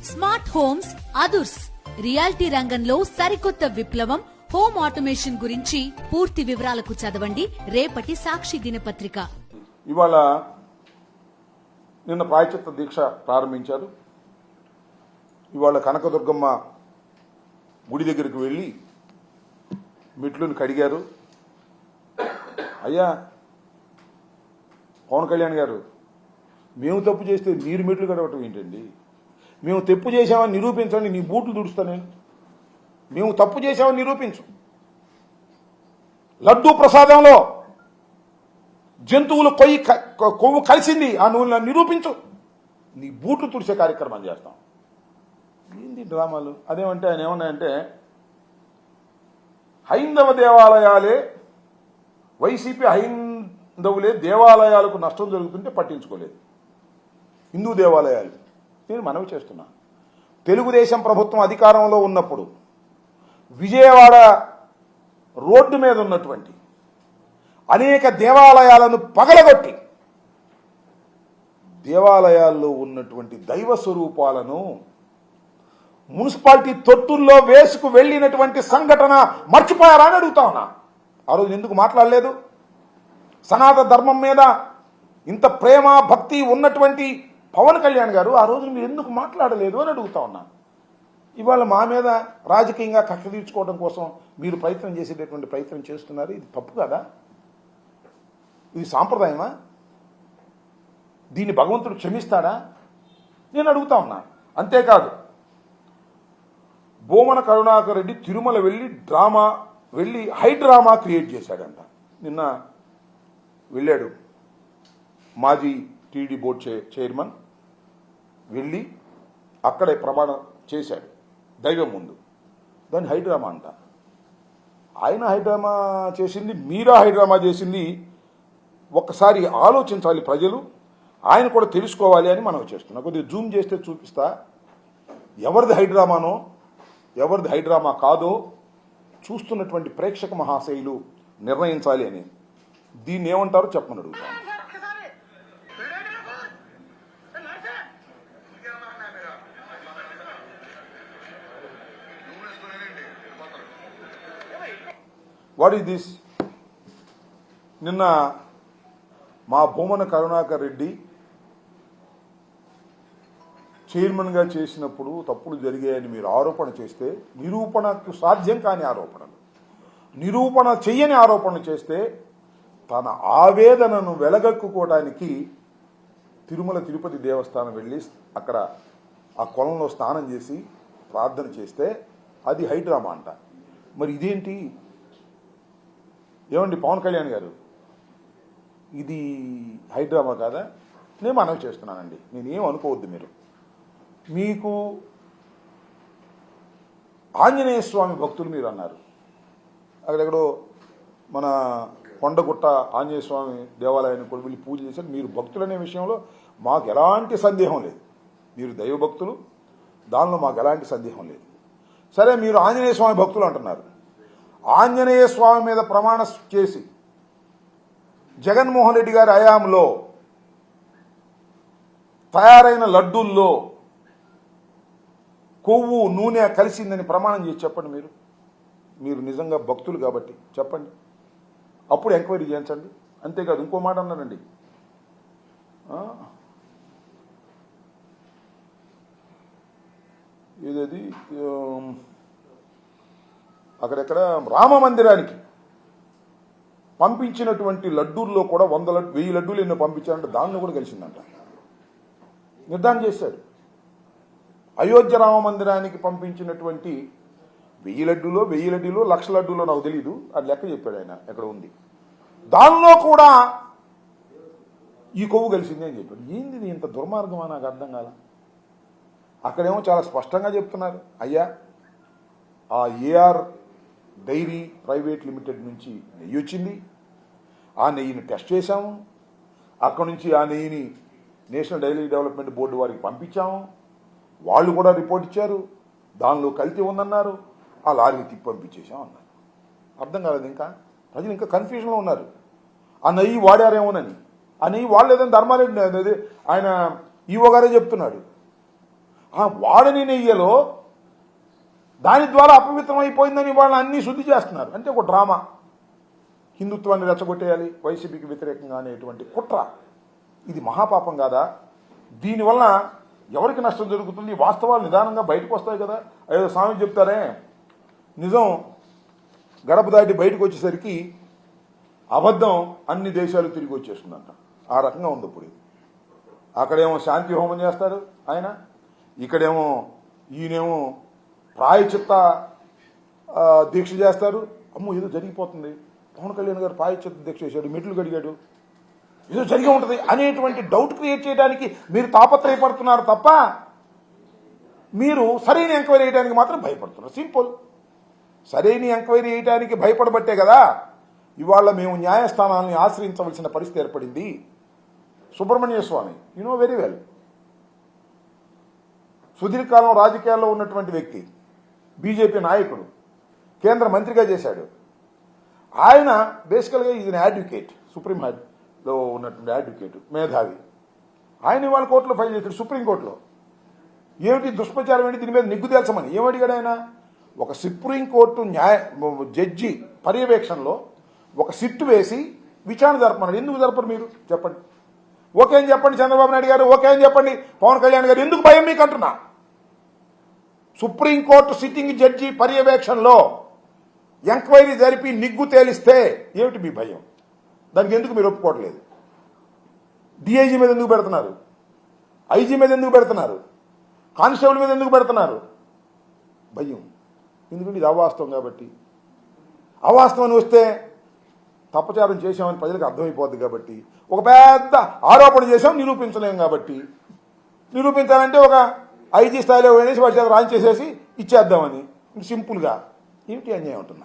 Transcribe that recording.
Smart homes అదుర్స్ reality రంగంలో సరికొత్త విప్లవం హోమ్ ఆటోమేషన్ గురించి పూర్తి వివరాలకు చదవండి రేపటి సాక్షి దినపత్రిక. ఇవాళ నిన్న ప్రాయశ్చిత్త దీక్ష ప్రారంభించారు. ఇవాళ కనకదుర్గమ్మ గుడి దగ్గరికి వెళ్ళి మెట్లను కడిగారు. అయ్యా పవన్ కళ్యాణ్ గారు, మేము తప్పు చేస్తే మీరు మెట్లు కడవటం ఏంటండి? మేము తప్పు చేసామని నిరూపించండి, నీ బూట్లు దుడుస్తా నేను. మేము తప్పు చేసామని నిరూపించు. లడ్డూ ప్రసాదంలో జంతువులు కొవ్వు కలిసింది, ఆ నువ్వు నిరూపించు, నీ బూట్లు తుడిసే కార్యక్రమం చేస్తాం. ఏంది డ్రామాలు? అదేమంటే ఆయన ఏమన్నాయంటే, హైందవ దేవాలయాలే, వైసీపీ హైందవులే దేవాలయాలకు నష్టం జరుగుతుంటే పట్టించుకోలేదు. హిందూ దేవాలయాలు నేను మనవి చేస్తున్నా. తెలుగుదేశం ప్రభుత్వం అధికారంలో ఉన్నప్పుడు విజయవాడ రోడ్డు మీద ఉన్నటువంటి అనేక దేవాలయాలను పగలగొట్టి దేవాలయాల్లో ఉన్నటువంటి దైవ స్వరూపాలను మున్సిపాలిటీ తొట్టుల్లో వేసుకు వెళ్ళినటువంటి సంఘటన మర్చిపోయారా అని అడుగుతా ఉన్నా. ఆ రోజు ఎందుకు మాట్లాడలేదు? సనాతన ధర్మం మీద ఇంత ప్రేమ భక్తి ఉన్నటువంటి పవన్ కళ్యాణ్ గారు ఆ రోజు మీరు ఎందుకు మాట్లాడలేదు అని అడుగుతా ఉన్నా. ఇవాళ మా మీద రాజకీయంగా కక్ష తీర్చుకోవడం కోసం మీరు ప్రయత్నం చేసేటటువంటి ప్రయత్నం చేస్తున్నారు. ఇది తప్పు కదా? ఇది సాంప్రదాయమా? దీన్ని భగవంతుడు క్షమిస్తాడా? నేను అడుగుతా ఉన్నా. అంతేకాదు, బోమన కరుణాకర్ రెడ్డి తిరుమల వెళ్ళి హైడ్రామా క్రియేట్ చేశాడంట. నిన్న వెళ్ళాడు మాజీ టీడీ బోర్డు చైర్మన్, వెళ్ళి అక్కడే ప్రమాణం చేశాడు దైవం ముందు. దాన్ని హైడ్రామా అంట. ఆయన హైడ్రామా చేసింది, మీరా హైడ్రామా చేసింది, ఒక్కసారి ఆలోచించాలి ప్రజలు. ఆయన కూడా తెలుసుకోవాలి అని మనం చేస్తున్నాం. కొద్దిగా జూమ్ చేస్తే చూపిస్తా ఎవరిది హైడ్రామానో ఎవరిది హైడ్రామా కాదో చూస్తున్నటువంటి ప్రేక్షక మహాశయులు నిర్ణయించాలి అని. దీన్ని ఏమంటారో చెప్పమని అడుగుతాను. What is this? నిన్న మా బొమ్మన కరుణాకర్ రెడ్డి చైర్మన్గా చేసినప్పుడు తప్పులు జరిగాయని మీరు ఆరోపణ చేస్తే, నిరూపణకు సాధ్యం కాని ఆరోపణలు, నిరూపణ చెయ్యని ఆరోపణలు చేస్తే తన ఆవేదనను వెలగక్కుకోవడానికి తిరుమల తిరుపతి దేవస్థానం వెళ్ళి అక్కడ ఆ కొలంలో స్నానం చేసి ప్రార్థన చేస్తే అది హైడ్రామా అంట. మరి ఇదేంటి? ఏమండి పవన్ కళ్యాణ్ గారు, ఇది హైడ్రామా కాదా? నేను మనవి చేస్తున్నానండి. నేనేం అనుకోవద్దు. మీకు ఆంజనేయ స్వామి భక్తులు మీరు అన్నారు. అక్కడెక్కడో మన కొండగుట్ట ఆంజనేయ స్వామి దేవాలయాన్ని కూడా వెళ్ళి పూజ చేశారు. మీరు భక్తులనే విషయంలో మాకు ఎలాంటి సందేహం లేదు. మీరు దైవభక్తులు, దానిలో మాకు ఎలాంటి సందేహం లేదు. సరే, మీరు ఆంజనేయ స్వామి భక్తులు అంటున్నారు. ఆంజనేయ స్వామి మీద ప్రమాణం చేసి జగన్మోహన్ రెడ్డి గారి హయాంలో తయారైన లడ్డూల్లో కొవ్వు నూనె కలిసిందని ప్రమాణం చేసి చెప్పండి. మీరు నిజంగా భక్తులు కాబట్టి చెప్పండి. అప్పుడు ఎంక్వైరీ చేయించండి. అంతేకాదు, ఇంకో మాట అన్నారండి, ఏదది అక్కడెక్కడ రామ మందిరానికి పంపించినటువంటి లడ్డూల్లో కూడా 1000 లడ్డూలు ఎన్నో పంపించారంటే దానిలో కూడా కలిసిందంట. నిర్ధారణ చేశాడు. అయోధ్య రామ మందిరానికి పంపించినటువంటి 1000 లడ్డూలో 1,00,000 లడ్డూలో నాకు తెలీదు, అది లెక్క చెప్పాడు ఆయన, ఎక్కడ ఉంది. దానిలో కూడా ఈ కొవ్వు కలిసింది అని చెప్పాడు. ఏంది ఇంత దుర్మార్గమా? నాకు అర్థం కాల. అక్కడేమో చాలా స్పష్టంగా చెప్తున్నారు, అయ్యా ఆ ఏఆర్ డైరీ ప్రైవేట్ లిమిటెడ్ నుంచి నెయ్యి వచ్చింది, ఆ నెయ్యిని టెస్ట్ చేశాము, అక్కడి నుంచి ఆ నెయ్యిని నేషనల్ డైరీ డెవలప్మెంట్ బోర్డు వారికి పంపించాము, వాళ్ళు కూడా రిపోర్ట్ ఇచ్చారు, దానిలో కల్తీ ఉందన్నారు, ఆ లారీ తిప్పి పంపించేసాం అన్నారు. అర్థం కాలేదు. ఇంకా ప్రజలు ఇంకా కన్ఫ్యూజన్లో ఉన్నారు. ఆ నెయ్యి వాడారేమోనని. ఆ నెయ్యి వాడలేదని ధర్మారెడ్డి ఆయన ఈవో గారే చెప్తున్నాడు. ఆ వాడని నెయ్యలో దాని ద్వారా అపవిత్రం అయిపోయిందని వాళ్ళని అన్నీ శుద్ధి చేస్తున్నారు. అంటే ఒక డ్రామా, హిందుత్వాన్ని రెచ్చగొట్టేయాలి, వైసీపీకి వ్యతిరేకంగా అనేటువంటి కుట్ర. ఇది మహాపాపం కాదా? దీనివల్ల ఎవరికి నష్టం జరుగుతుంది? వాస్తవాలు నిదానంగా బయటకు వస్తాయి కదా. ఏదో స్వామి చెప్తారే, నిజం గడప దాటి బయటకు వచ్చేసరికి అబద్ధం అన్ని దేశాలు తిరిగి వచ్చేస్తుందంట. ఆ రకంగా ఉంది ఇప్పుడు ఇది. అక్కడేమో శాంతి హోమం చేస్తారు ఆయన, ఇక్కడేమో ఈయనేమో ప్రాయచిత్త దీక్ష చేస్తారు. అమ్మో ఏదో జరిగిపోతుంది, పవన్ కళ్యాణ్ గారు ప్రాయచిత్త దీక్ష చేశాడు, మెట్లు గడిగాడు, ఏదో జరిగి ఉంటుంది అనేటువంటి డౌట్ క్రియేట్ చేయడానికి మీరు తాపత్రయపడుతున్నారు తప్ప మీరు సరైన ఎంక్వైరీ చేయడానికి మాత్రం భయపడుతున్నారు. సింపుల్. సరైన ఎంక్వైరీ చేయడానికి భయపడబట్టే కదా ఇవాళ మేము న్యాయస్థానాన్ని ఆశ్రయించవలసిన పరిస్థితి ఏర్పడింది. సుబ్రహ్మణ్య స్వామి, యు నో వెరీ వెల్, సుదీర్ఘకాలం రాజకీయాల్లో ఉన్నటువంటి వ్యక్తి, బీజేపీ నాయకుడు, కేంద్ర మంత్రిగా చేశాడు. ఆయన బేసికల్గా ఈజ్ అడ్వకేట్, సుప్రీంలో ఉన్నటువంటి అడ్వకేట్, మేధావి. ఆయన ఇవాళ కోర్టులో ఫైల్ చేశాడు, సుప్రీంకోర్టులో. ఏమిటి దుష్ప్రచారం ఏంటి, దీని మీద నిగ్గు తేల్చమని. ఏమడిగాడు ఆయన? ఒక సుప్రీంకోర్టు జడ్జి పర్యవేక్షణలో ఒక సిట్టు వేసి విచారణ జరపమన్నాడు. ఎందుకు జరపరు మీరు చెప్పండి? ఓకే అని చెప్పండి చంద్రబాబు నాయుడు గారు, ఓకే అని చెప్పండి పవన్ కళ్యాణ్ గారు. ఎందుకు భయం మీకు అంటున్నా? సుప్రీంకోర్టు సిట్టింగ్ జడ్జి పర్యవేక్షణలో ఎంక్వైరీ జరిపి నిగ్గు తేలిస్తే ఏమిటి మీ భయం? దానికి ఎందుకు మీరు ఒప్పుకోవట్లేదు? డిఐజీ మీద ఎందుకు పెడుతున్నారు? ఐజీ మీద ఎందుకు పెడుతున్నారు? కానిస్టేబుల్ మీద ఎందుకు పెడుతున్నారు? భయం. ఎందుకంటే ఇది అవాస్తవం కాబట్టి. అవాస్తవం వస్తే తప్పచారం చేశామని ప్రజలకు అర్థమైపోద్ది కాబట్టి, ఒక పెద్ద ఆరోపణ చేశాం నిరూపించలేం కాబట్టి, నిరూపించాలంటే ఒక ఐజీ స్థాయిలో వేసి వాటి చేత రాంచేసేసి ఇచ్చేద్దామని సింపుల్గా. ఏమిటి అన్యాయం ఉంటున్నా?